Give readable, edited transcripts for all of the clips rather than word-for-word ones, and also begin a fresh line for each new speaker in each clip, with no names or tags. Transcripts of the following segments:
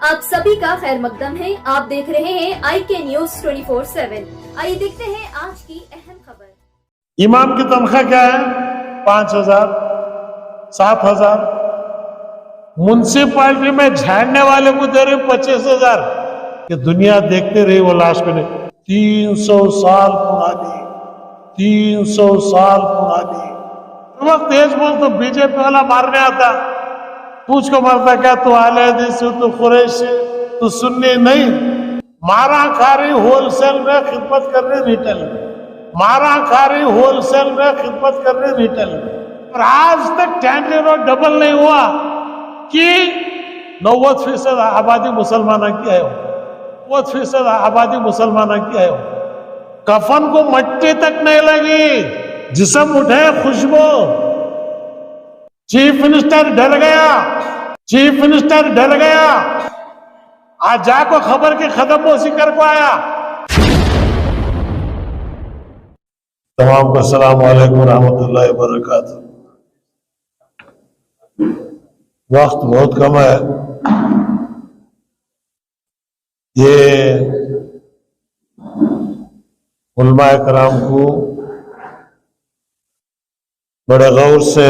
आप सभी का खैर मकदम है। आप देख रहे हैं IK न्यूज 24/7। आइए देखते हैं आज की अहम खबर।
इमाम की तनख्वाह क्या है? 5,000, 7,000। म्युनिसिपालिटी में झाड़ने वाले को दे रहे 25,000। कि दुनिया देखते रही वो लाश को। 300 साल पुरानी, 300 साल पुरानी। वक्त तेज बोल तो बीजेपी वाला मारने आता, पूछ को मारता क्या तू आले हदीस है, तू कुरैश है, तू सुन्नी नहीं। मारा खा रही होलसेल में, खिदमत कर रही रिटेल में। मारा खा रही होलसेल में, खिदमत कर रही रिटेल में। और आज तक टैंडर और डबल नहीं हुआ कि 90% आबादी मुसलमाना की है। 90% आबादी मुसलमाना की है। कफन को मट्टी तक नहीं लगी, जिस्म उठे खुशबू। चीफ मिनिस्टर डर गया, चीफ मिनिस्टर डर गया। आज जाको खबर की खत्म बोसी कर को आया। तमाम को अस्सलाम वालेकुम रहमतुल्लाहि व बरकातहू। वक्त बहुत कम है। ये उलमाए कराम को बड़े गौर से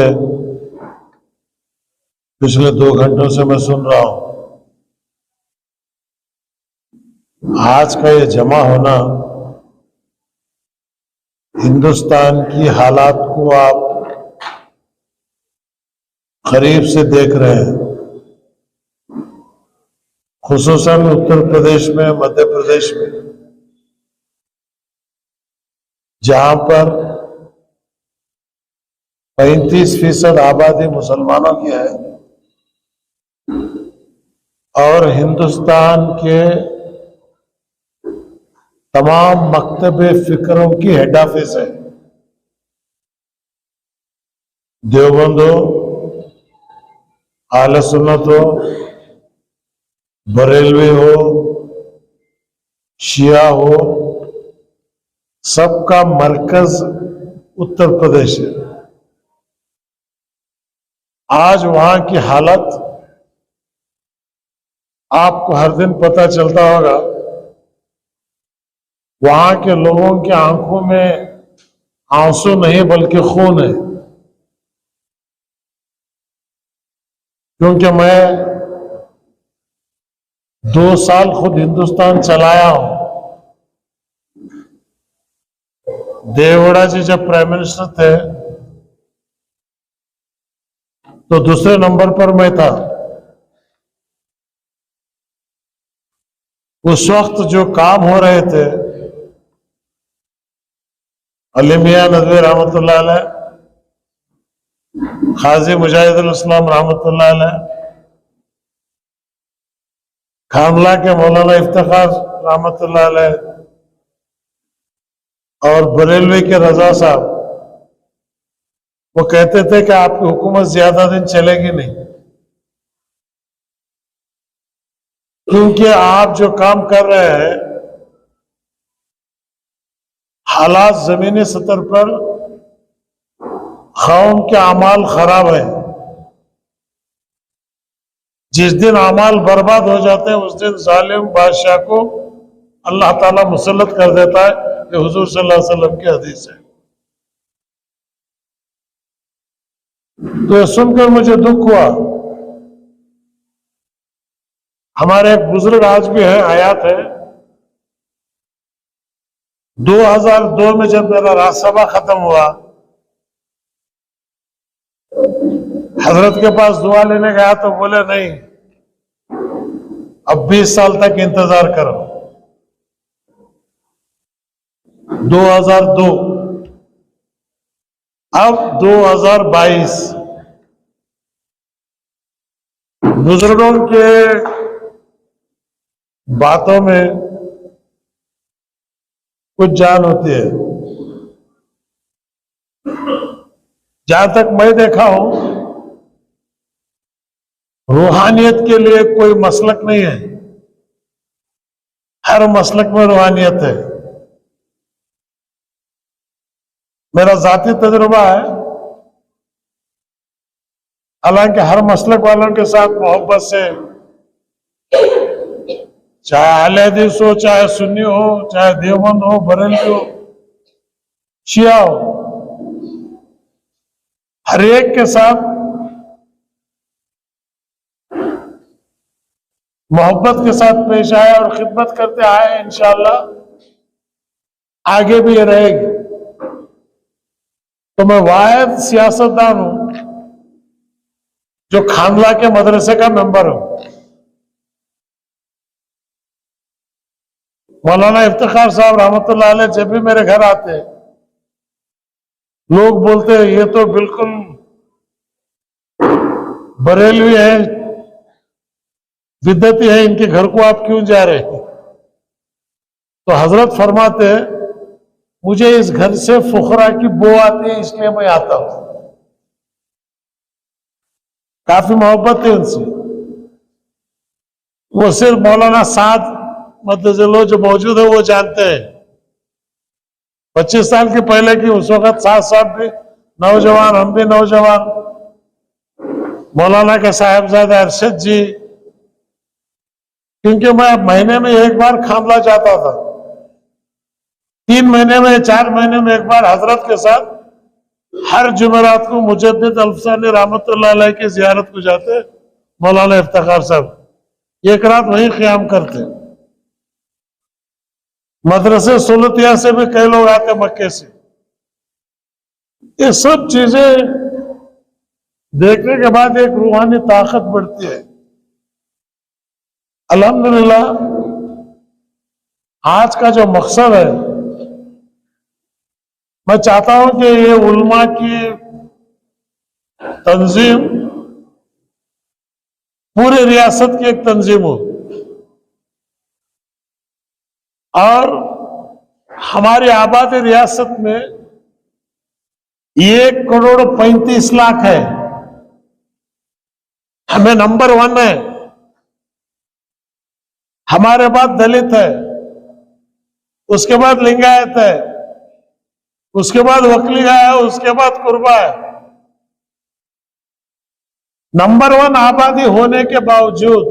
पिछले 2 घंटों से मैं सुन रहा हूं। आज का ये जमा होना, हिंदुस्तान की हालात को आप करीब से देख रहे हैं। खुसूसन उत्तर प्रदेश में, मध्य प्रदेश में, जहां पर 35% आबादी मुसलमानों की है और हिंदुस्तान के तमाम मकतबे फिक्रों की हेड ऑफिस है। देवबंद हो, आले सुन्नत हो, बरेलवी हो, शिया हो, सबका मरकज उत्तर प्रदेश है। आज वहां की हालत आपको हर दिन पता चलता होगा। वहां के लोगों की आंखों में आंसू नहीं बल्कि खून है। क्योंकि मैं 2 साल खुद हिंदुस्तान चलाया हूं। देवगौड़ा जी जब प्राइम मिनिस्टर थे तो दूसरे नंबर पर मैं था। उस वक्त जो काम हो रहे थे, अली मियां नदवी रहमतुल्लाह अलैह, खाजी मुजाहिदुल इस्लाम रहमतुल्लाह अलैह, खामला के मौलाना इफ्तिखार रहमतुल्लाह अलैह और बरेलवी के रजा साहब, वो कहते थे कि आपकी हुकूमत ज्यादा दिन चलेगी नहीं, क्योंकि आप जो काम कर रहे हैं, हालात जमीनी सतह पर कौम के अमाल खराब है। जिस दिन अमाल बर्बाद हो जाते हैं उस दिन जालिम बादशाह को अल्लाह ताला मुसल्लत कर देता है। ये हुजूर सल्लल्लाहु अलैहि वसल्लम की हदीस है। तो ये सुनकर मुझे दुख हुआ। हमारे एक बुजुर्ग आज भी है, हयात है। 2002 में जब मेरा राज्यसभा खत्म हुआ, हजरत के पास दुआ लेने गया तो बोले नहीं, अब 20 साल तक इंतजार करो। 2002, अब 2022। बुजुर्गों के बातों में कुछ जान होती है। जहां तक मैं देखा हूं, रूहानियत के लिए कोई मसलक नहीं है। हर मसलक में रूहानियत है। मेरा जाती तजुर्बा है, हालांकि हर मसलक वालों के साथ मोहब्बत से चाहे अहले हदीस हो, चाहे सुन्नी हो, चाहे देवबंद हो, बरेलवी हो, शिया हो, हर एक के साथ मोहब्बत के साथ पेश आए और खिदमत करते आए। इंशाअल्लाह आगे भी ये रहेगी। तो मैं वाहिद सियासतदान हूं जो खानला के मदरसे का मेंबर हूं। मौलाना इफ्तिखार साहब रहमतुल्लाह अलैह जब भी मेरे घर आते हैं, लोग बोलते हैं ये तो बिल्कुल बरेलवी है, बिद्दती है, इनके घर को आप क्यों जा रहे हैं? तो हजरत फरमाते हैं मुझे इस घर से फुखरा की बो आती है, इसलिए मैं आता हूं। काफी मोहब्बत है उनसे। वो सिर्फ मौलाना साद मदजलो जो मौजूद है वो जानते हैं। 25 साल के पहले की उस वक्त साथ साथ भी नौजवान, हम भी नौजवान, मौलाना के साहिबजादा अरशद जी, क्योंकि मैं महीने में एक बार खामला जाता था, 3 महीने में 4 महीने में एक बार हजरत के साथ हर जुमेरात को मुजद्दिद अल्फसानी रहमतुल्लाह अलैह की जियारत को जाते मौलाना इफ्तिखार साहब, एक रात वहीं क़याम करते। मदरसे सुलतिया से भी कई लोग आते मक्के से। ये सब चीजें देखने के बाद एक रूहानी ताकत बढ़ती है। अल्हम्दुलिल्लाह आज का जो मकसद है, मैं चाहता हूं कि ये उल्मा की तंजीम पूरी रियासत की एक तंजीम हो और हमारी आबादी रियासत में 1,35,00,000 है। हमें नंबर 1 है, हमारे बाद दलित है, उसके बाद लिंगायत है, उसके बाद वकलिया है, उसके बाद कुर्बा है। नंबर 1 आबादी होने के बावजूद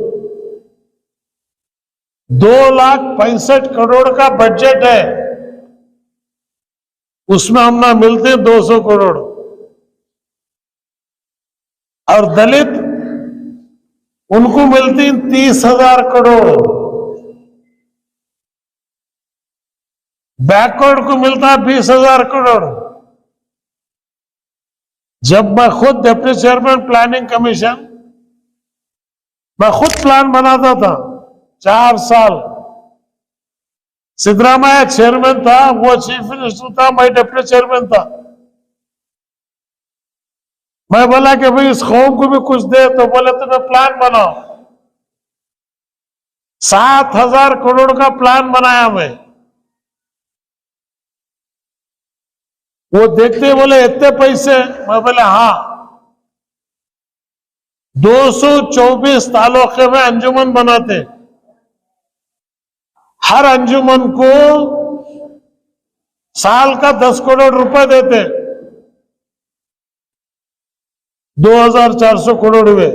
2,65,00,000 करोड़ का बजट है, उसमें हम ना मिलते 200 करोड़। और दलित उनको मिलती 30,000 करोड़, बैकवर्ड को मिलता 20,000 करोड़। जब मैं खुद डिप्टी चेयरमैन प्लानिंग कमीशन, मैं खुद प्लान बनाता था 4 साल, सिद्धरामैया चेयरमैन था, वो चीफ मिनिस्टर था, मैं डिप्टी चेयरमैन था। मैं बोला कि भाई इस कौम को भी कुछ दे, तो बोले तुम्हें प्लान बनाओ। 7,000 करोड़ का प्लान बनाया मैं। वो देखते बोले इतने पैसे, मैं बोले हाँ। 224 तालुके में अंजुमन बनाते, हर अंजुमन को साल का 10 करोड़ रुपए देते, 2,400 करोड़ हुए।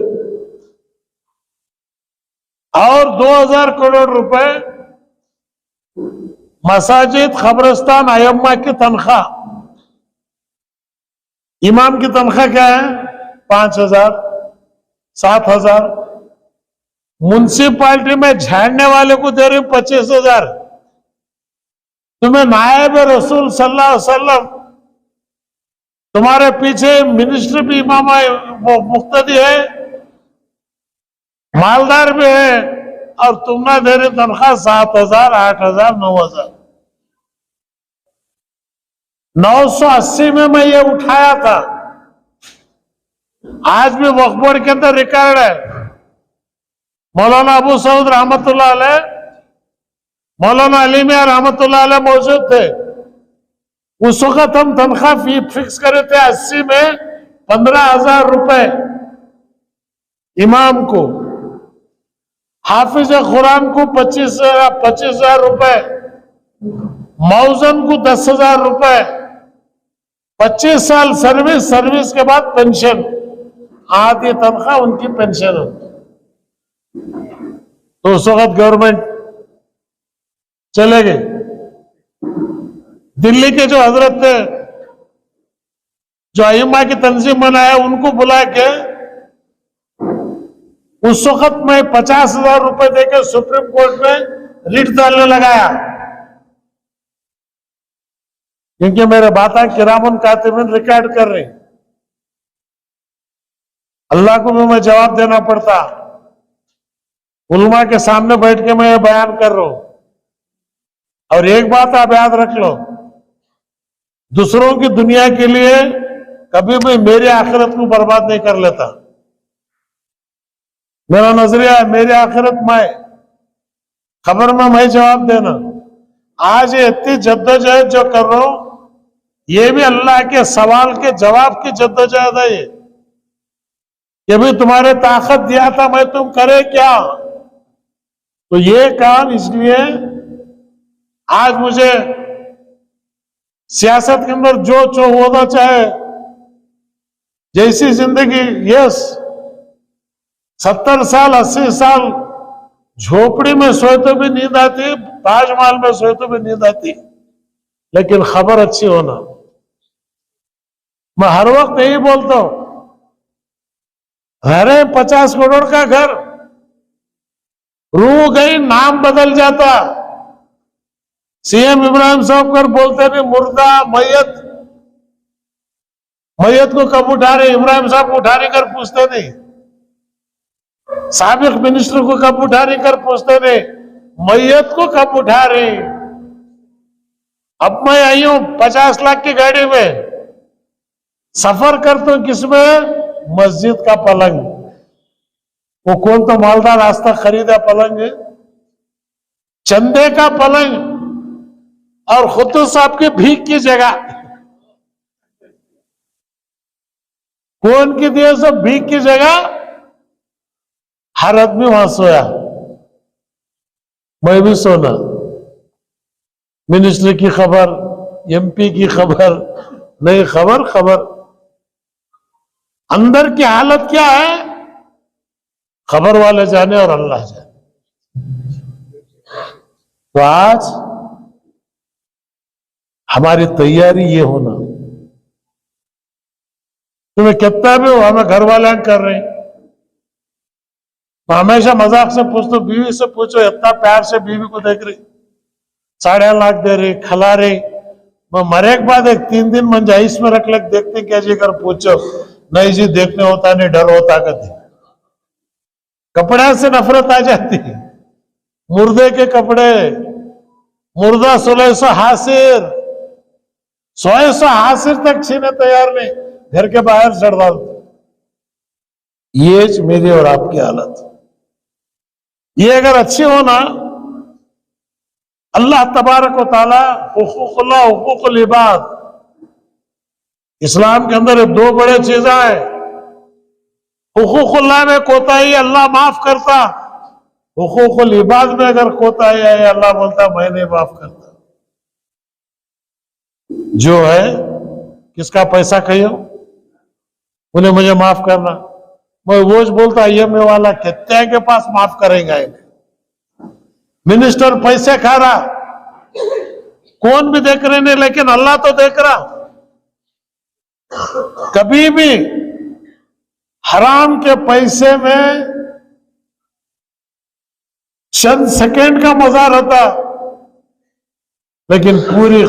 और 2,000 करोड़ रुपए मसाजिद, खबरस्तान, अयम्मा की तनख्वाह। इमाम की तनख्वाह क्या है? 5,000, 7,000। म्युनिसिपालिटी में झाड़ने वाले को दे रही 25,000। तुम्हें नायब रसूल सल्लल्लाहु अलैहि वसल्लम, तुम्हारे पीछे मिनिस्टर भी इमाम वो मुक्तदी है, मालदार भी है, और तुम ना दे रहे तनख्वाह 7,000, 8,000, 9,000। 980 में मैं ये उठाया था। आज भी वक्फ बोर्ड के अंदर रिकॉर्ड है। मौलाना अबू सऊद रहमतुल्लाह अलैह, मौलाना अली मियां रहमतुल्लाह अलैह मौजूद थे। उस वक्त हम तनख्वाह फिक्स करे थे 80 में 15,000 रुपए इमाम को, हाफिज कुरान को 25,000 रुपए, मौजन को 10,000 रुपए, 25 साल सर्विस के बाद पेंशन, आधी तनख्वाह उनकी पेंशन होती। तो उस वक्त गवर्नमेंट चले गए। दिल्ली के जो हजरत थे, जो अइम्मा की तंजीम बनाया, उनको बुला के उस वक्त मैं 50,000 रुपए देकर सुप्रीम कोर्ट में रिट डालने लगाया, क्योंकि मेरे बाता किरामन कातिबिन रिकॉर्ड कर रहे। अल्लाह को भी मैं जवाब देना पड़ता। उलमा के सामने बैठ के मैं ये बयान कर रहा हूं। और एक बात आप याद रख लो, दूसरों की दुनिया के लिए कभी भी मेरी आखिरत को बर्बाद नहीं कर लेता। मेरा नजरिया है, मेरी आखिरत मैं, खबर में मैं जवाब देना। आज ये इतनी जद्दोजहद जो कर रहा हूं, ये भी अल्लाह के सवाल के जवाब की जद्दोजहद है। ये भी तुम्हारे ताकत दिया था, मैं तुम करे क्या। तो ये काम इसलिए आज मुझे सियासत के अंदर जो होना चाहे, जैसी जिंदगी, यस 70 साल 80 साल झोपड़ी में सोए तो भी नींद आती, ताजमहल में सोए तो भी नींद आती, लेकिन खबर अच्छी होना। मैं हर वक्त यही बोलता हूं, अरे 50 करोड़ का घर, रूह गई नाम बदल जाता। सीएम इब्राहिम साहब कर बोलते नहीं, मुर्दा मैयत, मैयत को कब उठा रहे, इब्राहिम साहब को उठाने कर पूछते नहीं, साबिक मिनिस्टर को कब उठाने कर पूछते नहीं, मैयत को कब उठा रहे। अब मैं आई हूं 50 लाख की गाड़ी में, सफर करता हूं किसमें, मस्जिद का पलंग। वो कौन तो मालदार रास्ता खरीदा पलंग है, चंदे का पलंग, और खुद साहब की भीख की जगह। कौन की दिए सब भीख की जगह, हर आदमी वहां सोया, मैं भी सोना। मिनिस्टर की खबर, एमपी की खबर, नहीं खबर अंदर की हालत क्या है, खबर वाले जाने और अल्लाह जाने। तो आज हमारी तैयारी ये होना, तुम्हें कितना भी हो, हमें घर वाले कर रहे हैं। तो हमेशा मजाक से पूछते, बीवी से पूछो, इतना प्यार से बीवी को देख रही, 3.5 लाख दे रही, खिला रही, मैं मरे के बाद एक 3 दिन मंजाइश में रख लग देखते क्या जी कर पूछो, नहीं जी देखने होता नहीं, डर होता कभी। कपड़ा से नफरत आ जाती, मुर्दे के कपड़े, मुर्दा 1600 हासिर, 100 हासिर तक छीने तैयार नहीं, घर के बाहर चढ़ डालते। ये मेरी और आपकी हालत, ये अगर अच्छी हो ना, अल्लाह तबारक व तआला हुकूकुल्लाह हुकूकुल इबाद, इस्लाम के अंदर 2 बड़े चीजें हैं। हुकूकुल्लाह में कोताही अल्लाह माफ करता, हुकूकुल इबाद में अगर कोताही है, अल्लाह बोलता मैं नहीं माफ करता। जो है किसका पैसा कहियो, उन्हें मुझे माफ करना, मैं वो बोलता IMF वाला कितने के पास माफ करेगा इन्हें। मिनिस्टर पैसे खा रहा, कौन भी देख रहे नहीं, लेकिन अल्लाह तो देख रहा। कभी भी हराम के पैसे में चंद सेकंड का मजा रहता, लेकिन पूरी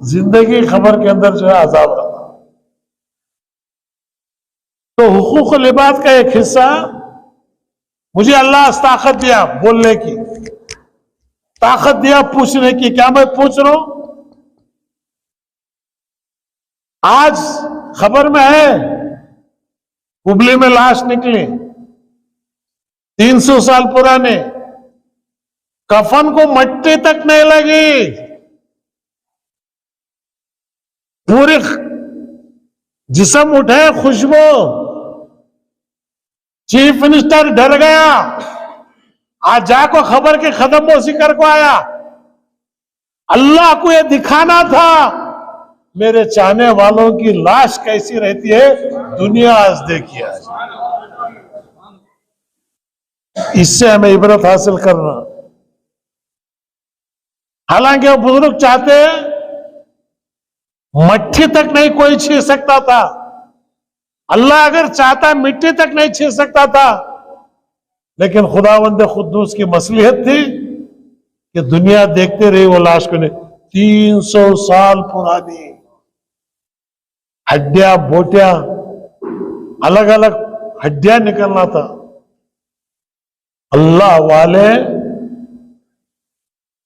जिंदगी खबर के अंदर जो है अजाब रहता। तो हुकूकुल इबाद का एक हिस्सा, मुझे अल्लाह ताकत दिया बोलने की, ताकत दिया पूछने की, क्या मैं पूछ रहा हूं। आज खबर में है, हुबली में लाश निकली 300 साल पुराने, कफन को मट्टी तक नहीं लगी, पूरी जिस्म उठे खुशबू। चीफ मिनिस्टर डर गया, आज जाको खबर के खत्म मोसी कर को आया। अल्लाह को यह दिखाना था मेरे चाहने वालों की लाश कैसी रहती है, दुनिया आज देखिए। आज इससे हमें इबरत हासिल करना। हालांकि वो बुजुर्ग चाहते मट्ठी तक नहीं कोई छू सकता था, अल्लाह अगर चाहता मिट्टी तक नहीं छू सकता था, लेकिन खुदावंद खुद्दूस की मसलिहत थी कि दुनिया देखते रही वो लाश को। 300 साल पुरानी हड्डियां बोटियां, अलग अलग हड्डियां निकलना था। अल्लाह वाले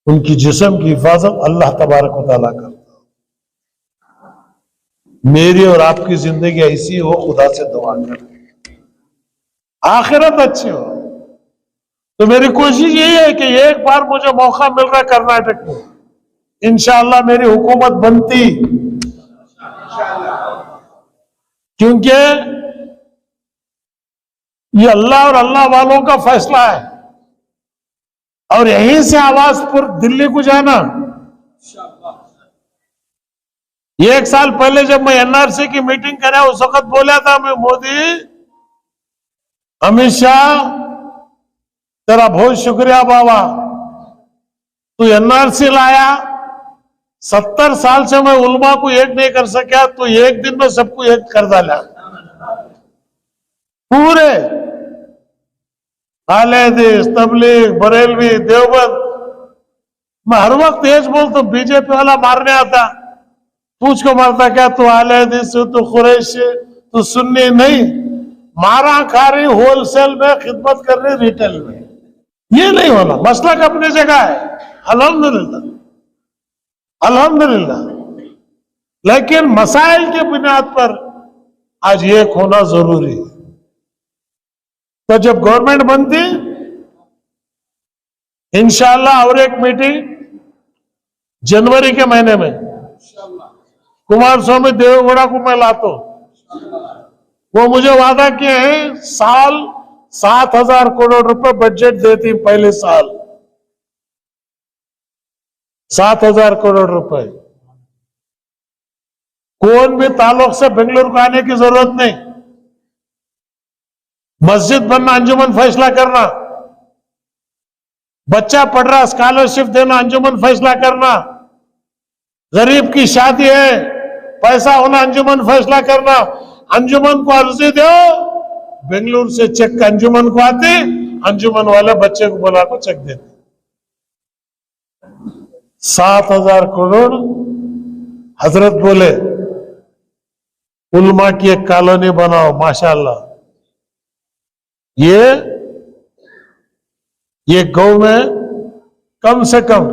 उनकी जिस्म की हिफाजत अल्लाह तबारक व तआला करता। मेरी और आपकी जिंदगी ऐसी हो, खुदा से दुआ कर आखिरत अच्छी हो। तो मेरी कोशिश यही है कि एक बार मुझे मौका मिल रहा है कर्नाटक में, इंशाअल्लाह मेरी हुकूमत बनती, क्योंकि ये अल्लाह और अल्लाह वालों का फैसला है। और यहीं से आवाज पूरी दिल्ली को जाना। एक साल पहले जब मैं एनआरसी की मीटिंग करा, उस वक्त बोला था मैं, मोदी अमित शाह तेरा बहुत शुक्रिया बाबा, तू एनआरसी लाया। 70 साल से मैं उलमा को एक नहीं कर सका, तो एक दिन में सबको एक कर डाला। पूरे आले हदीस, तबलीग, बरेलवी, देवबंद। मैं हर वक्त तेज बोलता हूं, बीजेपी वाला मारने आता, पूछ को मारता क्या तू आले हदीस, तू कुरैशी, तू सुन्नी नहीं। मारा खा रही होलसेल में, खिदमत कर रही रिटेल में। ये नहीं होना, मसलक अपनी जगह है, अल्हम्दुलिल्लाह अल्हम्दुलिल्लाह, लेकिन मसाइल की बुनियाद पर आज एक होना जरूरी है। तो जब गवर्नमेंट बनती, इंशाअल्लाह और एक मीटिंग जनवरी के महीने में कुमार स्वामी देवेगौड़ा को मैं लाता हूं। वो मुझे वादा किए हैं, साल 7,000 करोड़ रुपए बजट देती पहले साल, 7,000 करोड़ रुपए। कौन भी ताल्लुक से बेंगलुरु को आने की जरूरत नहीं। मस्जिद बनना, अंजुमन फैसला करना, बच्चा पढ़ रहा स्कॉलरशिप देना, अंजुमन फैसला करना, गरीब की शादी है पैसा होना, अंजुमन फैसला करना। अंजुमन को अर्जी दो, बेंगलुरु से चेक अंजुमन को आते, अंजुमन वाले बच्चे को बुला को चेक देते। 7,000 करोड़। हजरत बोले उलमा की एक कॉलोनी बनाओ, माशाअल्लाह। ये गांव में कम से कम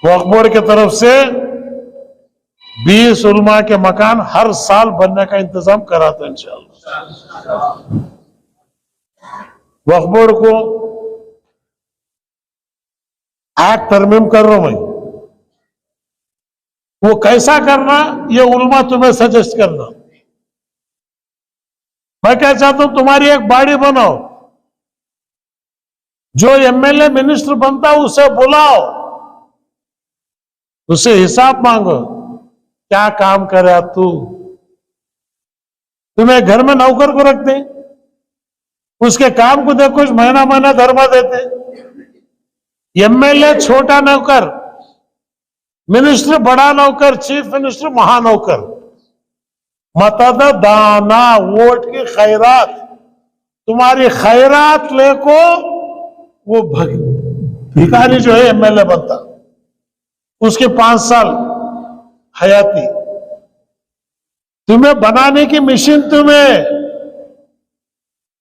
वक्फ बोर्ड की तरफ से 20 उलमा के मकान हर साल बनने का इंतजाम कराता है इंशाअल्लाह। वक्फ बोर्ड को एक्ट तरमीम कर रहा हूं मैं, वो कैसा करना ये उलमा तुम्हें सजेस्ट करना। मैं क्या चाहता हूं, तुम्हारी एक बॉडी बनाओ, जो एमएलए मिनिस्टर बनता उसे बुलाओ, उससे हिसाब मांगो, क्या काम करे तू। तुम्हें घर में नौकर को रखते, उसके काम को देखो, महीना महीना धर्मा देते। एमएलए छोटा नौकर, मिनिस्टर बड़ा नौकर, चीफ मिनिस्टर महानौकर। मतद दाना, वोट की खैरात, तुम्हारी खैरात लेको वो भिखारी जो है एमएलए बनता, उसके 5 साल हयाती। तुम्हें बनाने की मशीन तुम्हें,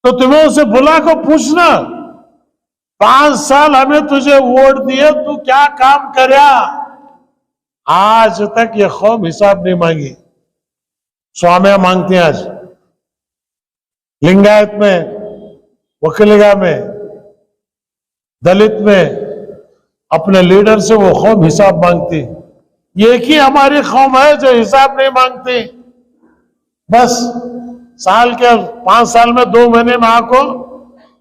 तो तुम्हें उसे बुला को पूछना, 5 साल हमें तुझे वोट दिए, तू क्या काम करया। आज तक ये कौम हिसाब नहीं मांगी। स्वामिया मांगती हैं आज, लिंगायत में, वकीलिगा में, दलित में अपने लीडर से वो कौम हिसाब मांगती। एक ही हमारी कौम है जो हिसाब नहीं मांगती। बस साल के 5 साल में 2 महीने में आको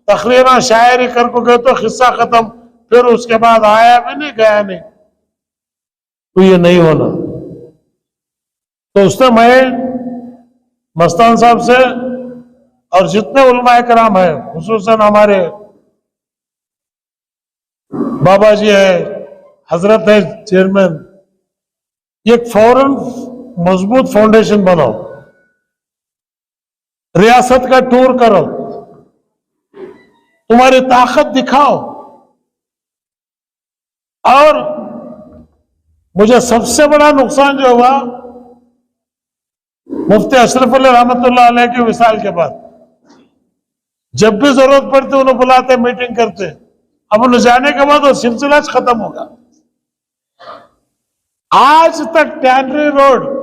तकरीरन शायरी कर को गए तो किस्सा खत्म, फिर उसके बाद आया भी नहीं गया नहीं। तो ये नहीं होना। तो उसने मैं मस्तान साहब से और जितने उलमाए कराम है, खुसूसन हमारे बाबा जी है, हजरत है चेयरमैन, एक फौरन मजबूत फाउंडेशन बनाओ, रियासत का टूर करो, तुम्हारी ताकत दिखाओ। और मुझे सबसे बड़ा नुकसान जो हुआ मुफ्ती अशरफ अली रहमतुल्लाह अलैह के विसाल के बाद, जब भी जरूरत पड़ती उन्हें बुलाते, मीटिंग करते, अब उन्हें जाने के बाद वो सिलसिला खत्म होगा। आज तक टैनरी रोड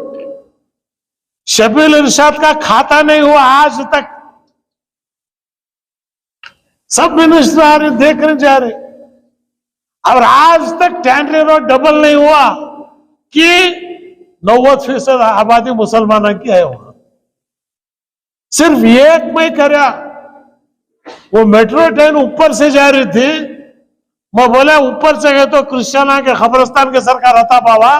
शबील इरशाद का खाता नहीं हुआ, आज तक। सब मिनिस्टर आ रहे, देखने जा रहे, और आज तक टैनरी रोड डबल नहीं हुआ कि 90% आबादी मुसलमानों की है वहां। सिर्फ एक में करया, वो मेट्रो ट्रेन ऊपर से जा रही थी, मैं बोला ऊपर से गए तो क्रिश्चियना के खबरस्तान के सरकार हता बाबा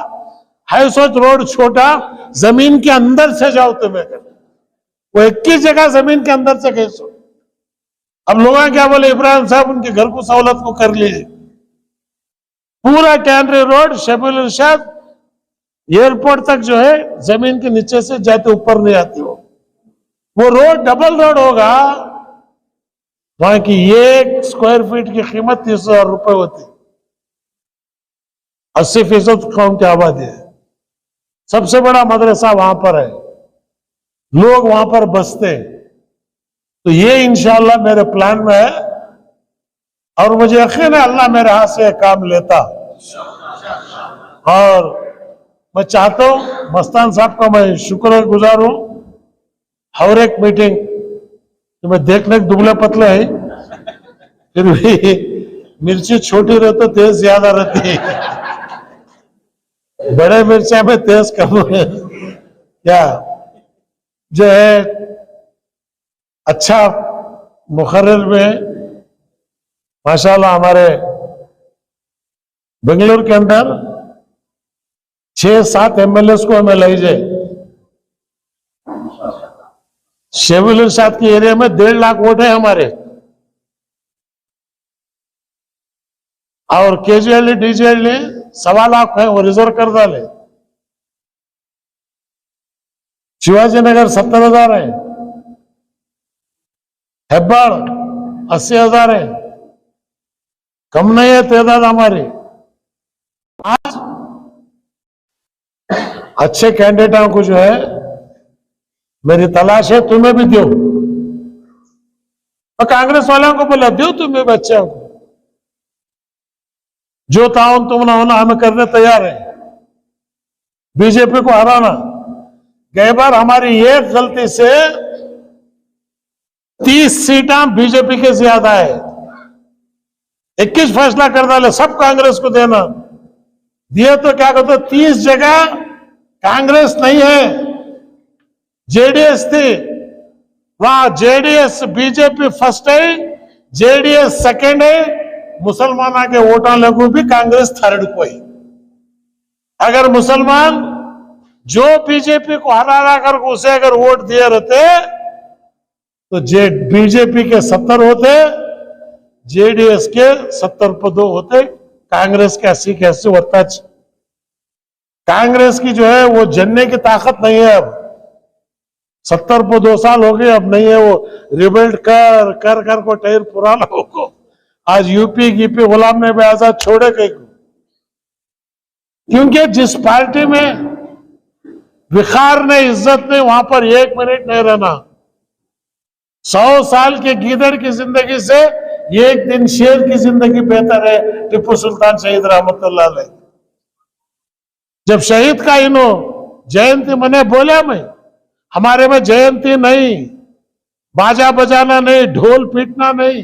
है, सोच रोड छोटा, जमीन के अंदर से जाओ तुम्हें, वो 21 जगह जमीन के अंदर से गए। सो अब लोग क्या बोले, इब्राहिम साहब उनके घर को सहूलत को कर लिए, पूरा टैनरी रोड शबील इरशाद एयरपोर्ट तक जो है जमीन के नीचे से जाते, ऊपर नहीं आती। वो रोड डबल रोड होगा, वहां की 1 स्क्वायर फीट की कीमत 30,000 रुपए होती, 80% कौम की आबादी है, सबसे बड़ा मदरसा वहां पर है, लोग वहां पर बसते। तो ये इंशाअल्लाह मेरे प्लान में है, और मुझे यकीन है अल्लाह मेरे हाथ से काम लेता। और मैं चाहता हूं मस्तान साहब का मैं शुक्रगुजार हूं, हर एक मीटिंग तो मैं देखने दुबले पतले है, फिर भी मिर्ची छोटी रहती तो तेज ज्यादा रहती है, बड़े मिर्चा में तेज कम है क्या, जो है अच्छा मुखर्रिर में माशाल्लाह हमारे बेंगलुरु के अंदर 6-7 MLA को हमें लाई जाए। शबील इरशाद के एरिया में 1.5 लाख वोट है हमारे, और केजीएल डीजीएल 1.25 लाख है, वो रिजर्व कर डाले। शिवाजी नगर 70,000 है, हेब्बाड़ 80,000 है, कम नहीं है तादाद हमारी। आज अच्छे कैंडिडेटों को जो है मेरी तलाश है, तुम्हें भी दो, और कांग्रेस वालों को बोला दो तुम्हें बच्चों को, जो ताउन तुम ना होना हमें करने तैयार है, बीजेपी को हराना। गई बार हमारी एक गलती से 30 सीटें बीजेपी के ज्यादा है, 21 फैसला कर डाले सब कांग्रेस को देना, दिए तो क्या कहते 30 जगह कांग्रेस नहीं है, जेडीएस थी, वहां जेडीएस बीजेपी फर्स्ट है, जेडीएस सेकंड है, मुसलमाना के वोटा लगू भी कांग्रेस थर्ड को है। अगर मुसलमान जो बीजेपी को हरा कर उसे अगर वोट दिए रहते तो बीजेपी के 70 होते, जेडीएस के 70 पर 2 होते, कांग्रेस के 80 के 80 होता। कांग्रेस की जो है वो जनने की ताकत नहीं है, अब 70 पर 2 साल हो गए, अब नहीं है, वो रिबिल्ड कर कर कर को टायर पुराना हो। आज यूपी गिपी गुलाम नबी आजाद छोड़े कहीं को, क्योंकि जिस पार्टी में विखार ने इज्जत ने, वहां पर 1 मिनट नहीं रहना। 100 साल के गीदड़ की जिंदगी से 1 दिन शेर की जिंदगी बेहतर है। टिप्पू सुल्तान शहीद रहमतुल्लाह अलैह जब शहीद का इन्हों जयंती मने बोला, मैं हमारे में जयंती नहीं, बाजा बजाना नहीं, ढोल पीटना नहीं,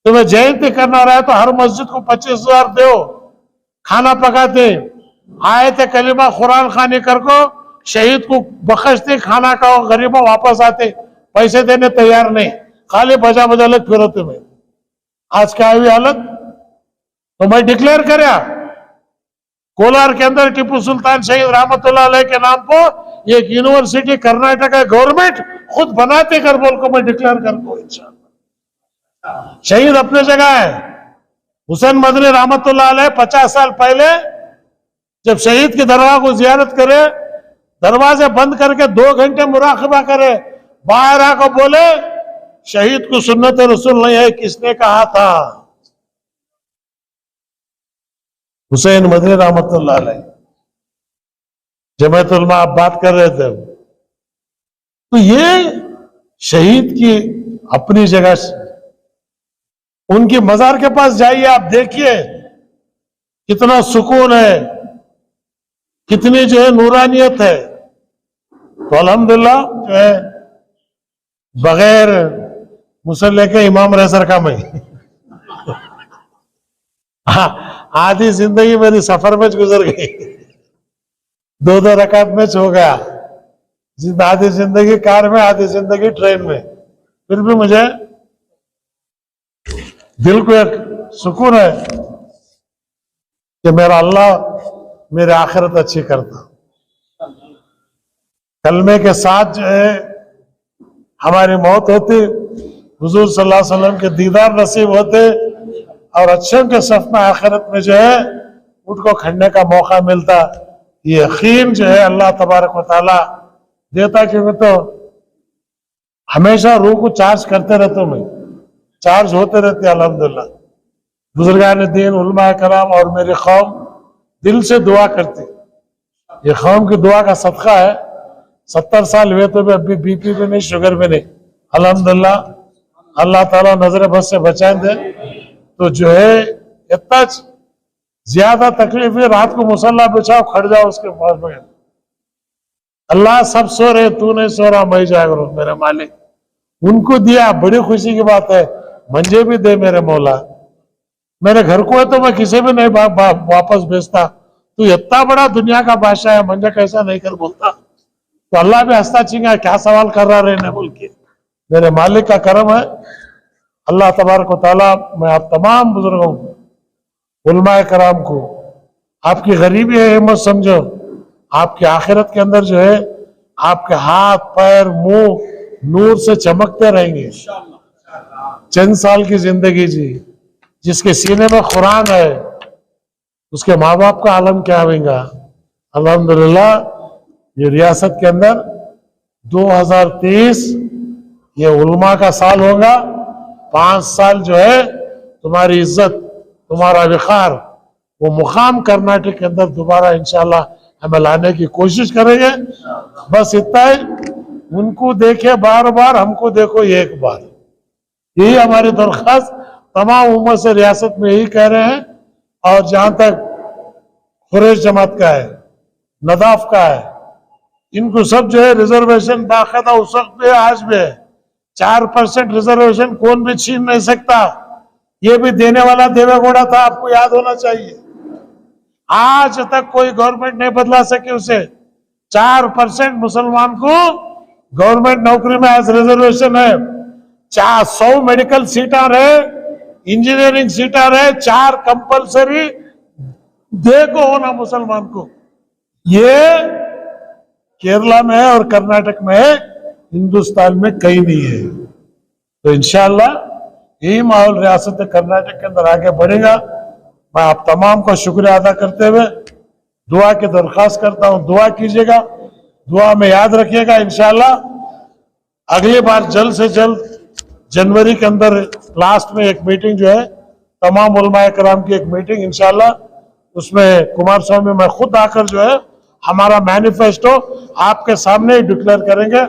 तुम्हें जयंती करना रहा तो हर मस्जिद को 25,000 दो, खाना पकाते, आए थे कलीमा कुरान खानी कर को, शहीद को बख्शते, खाना खाओ, गरीबों वापस आते, पैसे देने तैयार नहीं, खाली बजा बजा लग फिरते में। आज क्या हुई हालत? तो मैं डिक्लेयर करया कोलार के अंदर टिप्पू सुल्तान शहीद रहमतुल्लाह अलैह के नाम पर एक यूनिवर्सिटी कर्नाटक गवर्नमेंट खुद बनाते कर बोल को मैं डिक्लेयर कर दूं इंशाअल्लाह। शहीद अपने जगह है। हुसैन मदनी रहमतुल्लाह अलैह 50 साल पहले जब शहीद की दरगाह को जियारत करे, दरवाजे बंद करके 2 घंटे मुराकबा करे, बाहर आकर बोले शहीद को सुन्नत रसूल नहीं है, किसने कहा था? हुसैन मदनी रहमतुल्लाह अलैह। जमात उलमा आप बात कर रहे थे, तो ये शहीद की अपनी जगह, उनकी मजार के पास जाइए, आप देखिए कितना सुकून है, कितनी जो है नूरानियत है। तो अल्हम्दुलिल्लाह जो है बगैर मुसल्ले के इमाम रह सका मैं। आधी जिंदगी मेरी सफर में गुजर गई, 2-2 रकात में हो गया। आधी जिंदगी कार में, आधी जिंदगी ट्रेन में, फिर भी मुझे दिल को एक सुकून है कि मेरा अल्लाह मेरी आखिरत अच्छी करता। कलमे के साथ जो है हमारी मौत होती, हुजूर सल्लल्लाहु अलैहि वसल्लम के दीदार नसीब होते और अच्छों के सफ में आखिरत में जो है उनको खड़ने का मौका मिलता। ये यकीन जो है अल्लाह तबारक व तआला देता, क्योंकि तो हमेशा रूह को चार्ज करते रहता हूं मैं, चार्ज होते रहते अल्हम्दुलिल्लाह। बुजुर्गान दीन, उलमा कराम और मेरी कौम दिल से दुआ करती। ये कौम की दुआ का सदका है। 70 साल हुए तो भी अभी बीपी भी नहीं, शुगर भी नहीं, अल्हम्दुलिल्लाह। अल्लाह ताला नजर बस से बचा दे। तो जो है इतना ज्यादा तकलीफ है, रात को मुसल्ला बिछाओ, खड़ जाओ उसके पास में, अल्लाह सब सो रहे, तू नहीं सो रहा, मैं जाग रहा हूं मेरे मालिक। उनको दिया, बड़ी खुशी की बात है। मुझे भी दे मेरे मौला। मेरे घर को है तो मैं किसी भी नहीं वापस भेजता। तू इतना बड़ा दुनिया का बादशाह है, मुझे कैसा नहीं कर बोलता। तो अल्लाह भी हंसता चिंगा, क्या सवाल कर रहा रहने बोल के। मेरे मालिक का करम है। अल्लाह तबारक व तआला, मैं आप तमाम बुजुर्गों को, उलमाए कराम को, आपकी गरीबी है मत समझो। आपकी आखिरत के अंदर जो है आपके हाथ पैर मुंह नूर से चमकते रहेंगे। चंद साल की जिंदगी जी, जिसके सीने में कुरान है, उसके माँ बाप का आलम क्या होगा। अल्हम्दुलिल्लाह ये रियासत के अंदर 2023 ये उलमा का साल होगा। 5 साल जो है तुम्हारी इज्जत, तुम्हारा विखार, वो मुकाम कर्नाटक के अंदर दोबारा इंशाल्लाह हमें लाने की कोशिश करेंगे। बस इतना है, उनको देखे बार बार, हमको देखो एक बार, यही हमारी दरख्वास्त तमाम उम्मत से रियासत में यही कह रहे हैं। और जहां तक कुरैश जमात का है, नदाफ का है, इनको सब जो है रिजर्वेशन बाकायदा उस वक्त भी आज भी है। 4% रिजर्वेशन कौन भी छीन नहीं सकता। ये भी देने वाला देवेगौड़ा था, आपको याद होना चाहिए। आज तक कोई गवर्नमेंट नहीं बदला सके उसे। 4% मुसलमान को गवर्नमेंट नौकरी में आज रिजर्वेशन है। 100 मेडिकल सीटा रहे, इंजीनियरिंग सीटा रहे, 4 कंपलसरी देखो होना मुसलमान को। ये केरला में है और कर्नाटक में है, हिंदुस्तान में कहीं नहीं है। तो इंशाअल्लाह यही माहौल रियासत कर्नाटक के अंदर आगे बढ़ेगा। मैं आप तमाम का शुक्रिया अदा करते हुए दुआ की दरख्वास्त करता हूं, दुआ कीजिएगा, दुआ में याद रखिएगा। इंशाअल्लाह अगली बार जल्द से जल्द जनवरी के अंदर लास्ट में एक मीटिंग जो है तमाम उलमाए कराम की, एक मीटिंग इंशाअल्लाह, उसमें कुमार स्वामी मैं खुद आकर जो है हमारा मैनिफेस्टो आपके सामने ही डिक्लेयर करेंगे।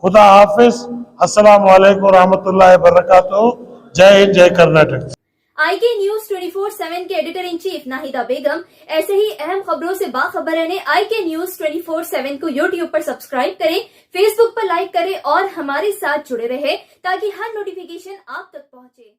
खुदा हाफिज, अस्सलाम वालेकुम रहमतुल्लाहि व बरकातहू। जय हिंद, जय कर्नाटक।
IK न्यूज 24/7 के एडिटर इन चीफ नाहिदा बेगम ऐसे ही अहम खबरों से बाखबर रहने IK न्यूज 24/7 को YouTube पर सब्सक्राइब करें, Facebook पर लाइक करें और हमारे साथ जुड़े रहें ताकि हर नोटिफिकेशन आप तक पहुंचे।